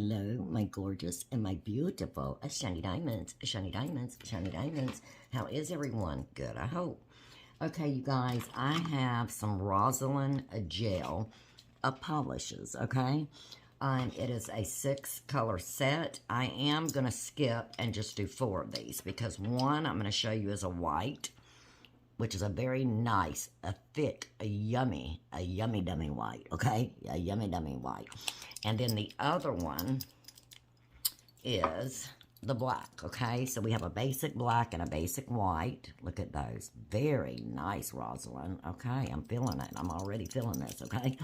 Hello, my gorgeous and my beautiful shiny diamonds, shiny diamonds, shiny diamonds. How is everyone? Good, I hope. Okay, you guys, I have some Rosalind gel polishes, okay? It is a 6-color set. I am going to skip and just do 4 of these because one I'm going to show you is a white, which is a very nice, a thick, a yummy dummy white, okay? A yummy dummy white. And then the other one is the black, okay? So we have a basic black and a basic white. Look at those. Very nice, Rosalind. Okay, I'm feeling it. I'm already feeling this, okay?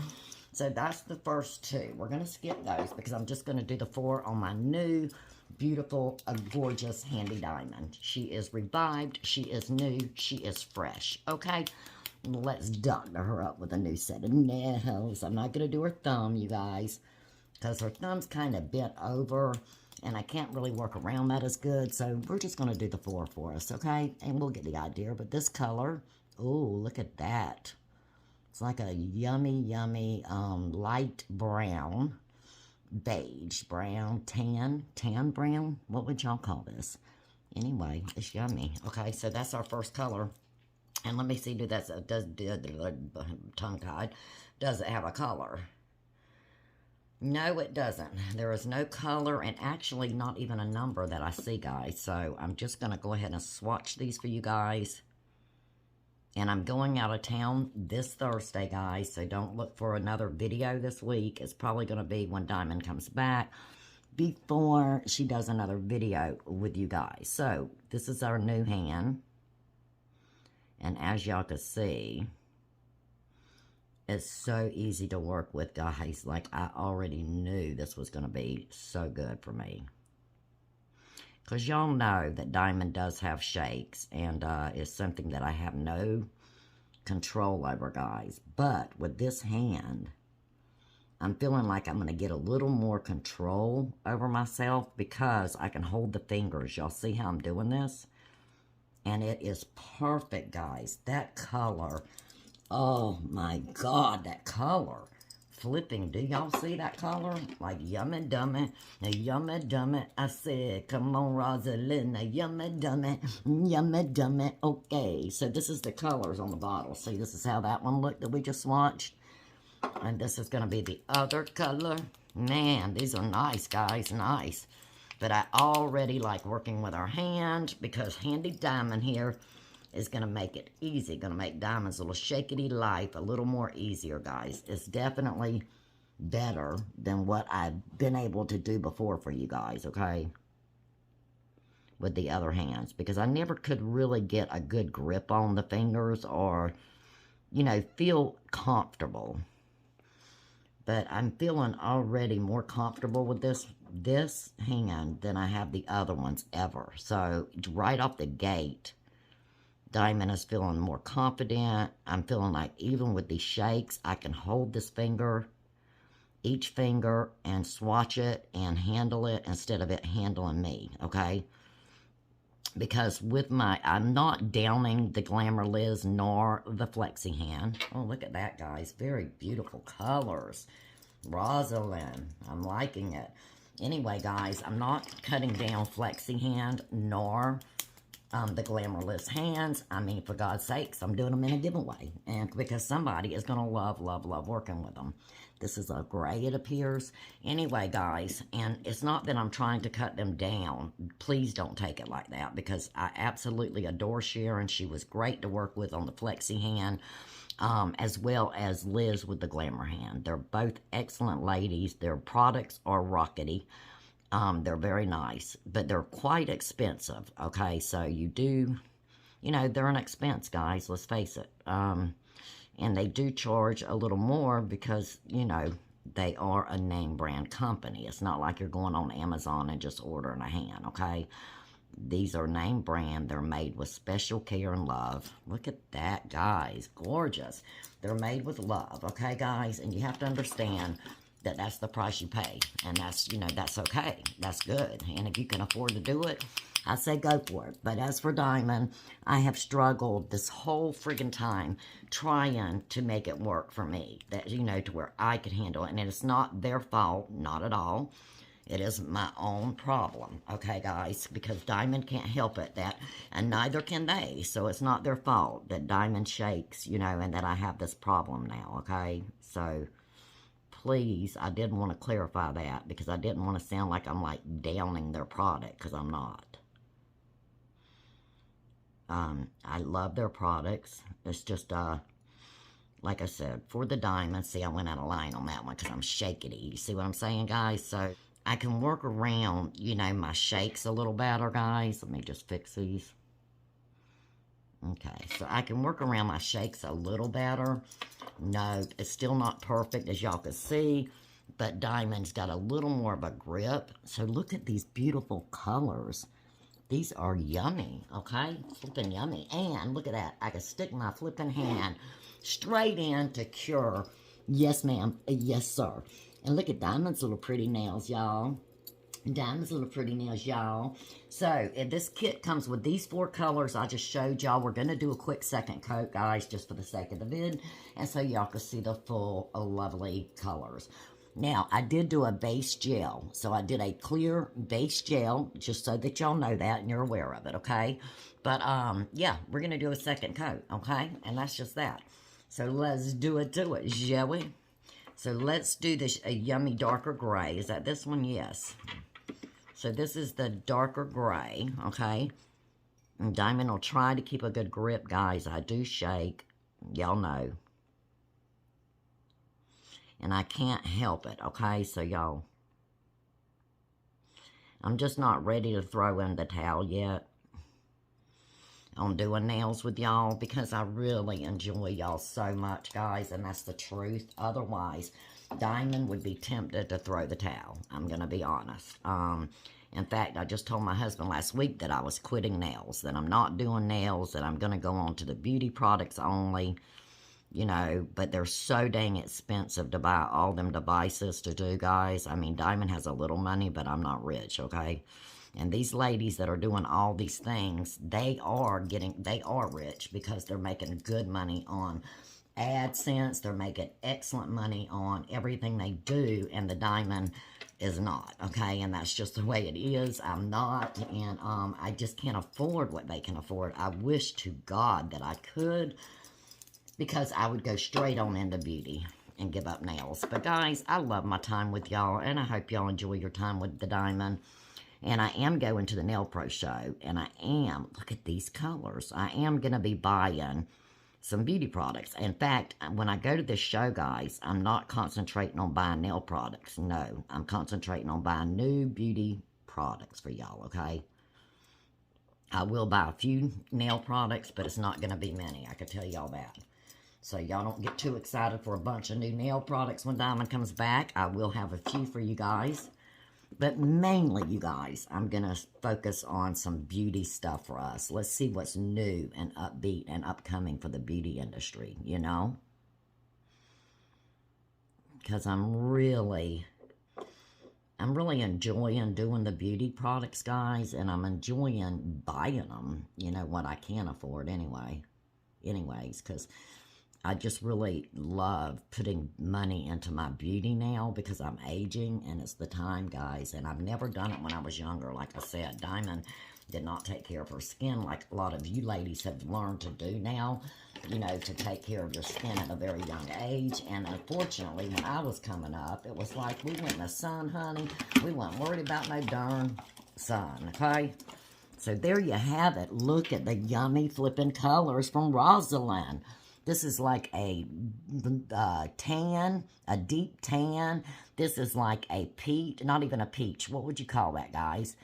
So that's the first 2. We're going to skip those because I'm just going to do the 4 on my new, beautiful, gorgeous Handy Diamond. She is revived. She is new. She is fresh, okay? Let's doctor her up with a new set of nails. I'm not going to do her thumb, you guys, because her thumb's kind of bent over, and I can't really work around that as good, so we're just going to do the 4 for us, okay? And we'll get the idea. But this color, oh, look at that. It's like a yummy, light brown, beige, brown, tan brown. What would y'all call this? Anyway, it's yummy. Okay, so that's our first color. And let me see, does tongue-tied, does it have a color? No, it doesn't. There is no color and actually not even a number that I see, guys. So I'm just going to go ahead and swatch these for you guys. And I'm going out of town this Thursday, guys. So don't look for another video this week. It's probably going to be when Diamond comes back before she does another video with you guys. So this is our new hand. And as y'all can see, it's so easy to work with, guys. Like, I already knew this was going to be so good for me. Because y'all know that Diamond does have shakes, and it's something that I have no control over, guys. But with this hand, I'm feeling like I'm going to get a little more control over myself because I can hold the fingers. Y'all see how I'm doing this? And it is perfect, guys. That color, oh my God, that color. Flipping, do y'all see that color? Like yummy dummy, I said, come on Rosalind, yummy dummy, okay. So this is the colors on the bottle. See, this is how that one looked that we just swatched. And this is going to be the other color. Man, these are nice, guys, nice. But I already like working with our hand because Handy Diamond here is going to make it easy. Going to make Diamond's little shakety life a little more easier, guys. It's definitely better than what I've been able to do before for you guys, okay? With the other hands. Because I never could really get a good grip on the fingers or, you know, feel comfortable. But I'm feeling already more comfortable with this hand than I have the other ones ever. So, right off the gate, Diamond is feeling more confident. I'm feeling like even with these shakes, I can hold this finger, each finger, and swatch it and handle it instead of it handling me, okay? Because with I'm not downing the Glamour Liz nor the Flexi hand. Oh, look at that, guys. Very beautiful colors. Rosalind, I'm liking it. Anyway, guys, I'm not cutting down Flexi hand nor the Glamour Liz hands. I mean, for God's sakes, I'm doing them in a giveaway. And because somebody is going to love working with them. This is a gray, it appears. Anyway, guys, and it's not that I'm trying to cut them down. Please don't take it like that because I absolutely adore Sharon. She was great to work with on the Flexi hand, as well as Liz with the Glamour hand. They're both excellent ladies. Their products are rockety. They're very nice, but they're quite expensive, okay? So you do, you know, they're an expense, guys, let's face it. And they do charge a little more because, you know, they are a name brand company. It's not like you're going on Amazon and just ordering a hand, okay? These are name brand. They're made with special care and love. Look at that, guys. Gorgeous. They're made with love, okay, guys? And you have to understand that that's the price you pay. And that's, you know, that's okay. That's good. And if you can afford to do it, I say go for it. But as for Diamond, I have struggled this whole friggin' time trying to make it work for me. That, you know, to where I could handle it. And it's not their fault. Not at all. It is my own problem, okay, guys? Because Diamond can't help it, and neither can they. So it's not their fault that Diamond shakes, you know, and that I have this problem now, okay? So please, I did want to clarify that because I didn't want to sound like I'm like downing their product, because I'm not. I love their products. It's just, like I said, for the Diamond, see, I went out of line on that one because I'm shakety. You see what I'm saying, guys? So I can work around, you know, my shakes a little better, guys. Let me just fix these. Okay, so I can work around my shakes a little better. No, it's still not perfect, as y'all can see, but Diamond's got a little more of a grip. So look at these beautiful colors. These are yummy, okay? Flipping yummy. And look at that. I can stick my flipping hand straight in to cure. Yes, ma'am. Yes, sir. And look at Diamond's little pretty nails, y'all. Diamond's little pretty nails, y'all. So, this kit comes with these 4 colors I just showed y'all. We're going to do a quick second coat, guys, just for the sake of the vid. And so y'all can see the full, lovely colors. Now, I did do a base gel. So, I did a clear base gel, just so that y'all know that and you're aware of it, okay? But, yeah, we're going to do a second coat, okay? And that's just that. So, let's do it, shall we? So, let's do this yummy darker gray. Is that this one? Yes. So, this is the darker gray, okay? And Diamond will try to keep a good grip, guys. I do shake. Y'all know. And I can't help it, okay? So, y'all, I'm just not ready to throw in the towel yet on doing nails with y'all because I really enjoy y'all so much, guys, and that's the truth. Otherwise, Diamond would be tempted to throw the towel. I'm going to be honest. In fact, I just told my husband last week that I was quitting nails, that I'm not doing nails, that I'm going to go on to the beauty products only. You know, but they're so dang expensive to buy all them devices to do, guys. I mean, Diamond has a little money, but I'm not rich, okay? And these ladies that are doing all these things, they are rich because they're making good money on AdSense. They're making excellent money on everything they do, and the Diamond is not, okay? And that's just the way it is. I'm not, and I just can't afford what they can afford. I wish to God that I could, because I would go straight on into beauty and give up nails. But guys, I love my time with y'all, and I hope y'all enjoy your time with the Diamond. And I am going to the Nail Pro show, and I am, look at these colors. I am going to be buying some beauty products. In fact, when I go to this show, guys, I'm not concentrating on buying nail products. No, I'm concentrating on buying new beauty products for y'all, okay? I will buy a few nail products, but it's not going to be many. I can tell y'all that. So y'all don't get too excited for a bunch of new nail products when Diamond comes back. I will have a few for you guys. But mainly, you guys, I'm going to focus on some beauty stuff for us. Let's see what's new and upbeat and upcoming for the beauty industry, you know? Because I'm really enjoying doing the beauty products, guys. And I'm enjoying buying them, you know, what I can afford anyway. Anyways, because I just really love putting money into my beauty now because I'm aging and it's the time, guys. And I've never done it when I was younger. Like I said, Diamond did not take care of her skin like a lot of you ladies have learned to do now, you know, to take care of your skin at a very young age. And unfortunately, when I was coming up, it was like we went in the sun, honey. We weren't worried about no darn sun, okay? So there you have it. Look at the yummy flipping colors from Rosalind. This is like a tan, a deep tan. This is like a peach, not even a peach. What would you call that, guys?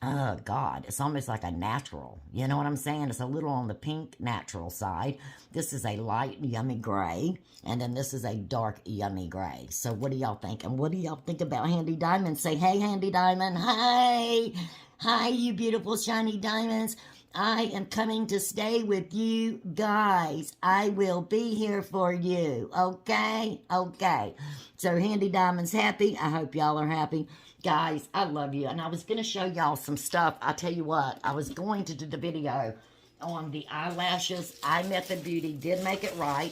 Oh, God. It's almost like a natural. You know what I'm saying? It's a little on the pink natural side. This is a light, yummy gray. And then this is a dark, yummy gray. So what do y'all think? And what do y'all think about Handy Diamond? Say, hey, Handy Diamond. Hi. Hi, you beautiful, shiny diamonds. I am coming to stay with you guys. I will be here for you. Okay? Okay. So, Handy Diamond's happy. I hope y'all are happy. Guys, I love you. And I was going to show y'all some stuff. I tell you what, I was going to do the video on the eyelashes. iMethod Beauty did make it right.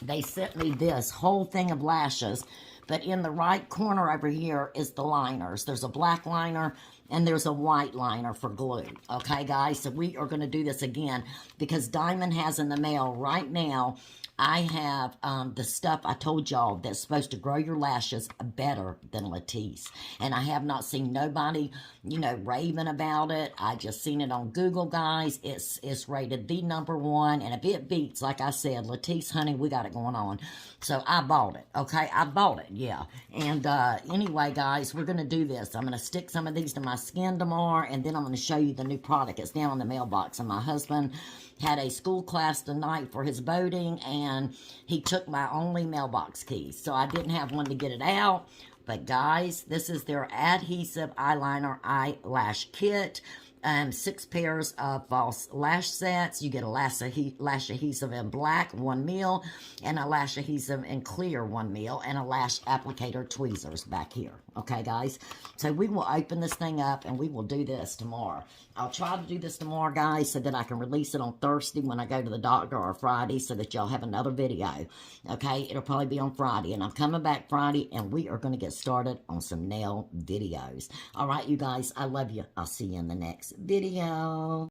They sent me this whole thing of lashes. But in the right corner over here is the liners. There's a black liner and there's a white liner for glue. Okay, guys? So we are going to do this again because Diamond has in the mail right now. I have the stuff I told y'all that's supposed to grow your lashes better than Latisse. And I have not seen nobody, you know, raving about it. I just seen it on Google, guys. It's rated the #1. And if it beats, like I said, Latisse, honey, we got it going on. So I bought it, okay? I bought it, yeah. And anyway, guys, we're going to do this. I'm going to stick some of these to my skin tomorrow, and then I'm going to show you the new product. It's down in the mailbox. And my husband had a school class tonight for his boating, and he took my only mailbox keys. So I didn't have one to get it out. But, guys, this is their adhesive eyeliner eyelash kit. 6 pairs of false lash sets. You get a lash adhesive in black, 1 mil, and a lash adhesive in clear, 1 mil, and a lash applicator tweezers back here. Okay, guys? So we will open this thing up, and we will do this tomorrow. I'll try to do this tomorrow, guys, so that I can release it on Thursday when I go to the doctor, or Friday, so that y'all have another video. Okay? It'll probably be on Friday, and I'm coming back Friday, and we are going to get started on some nail videos. All right, you guys, I love you. I'll see you in the next video.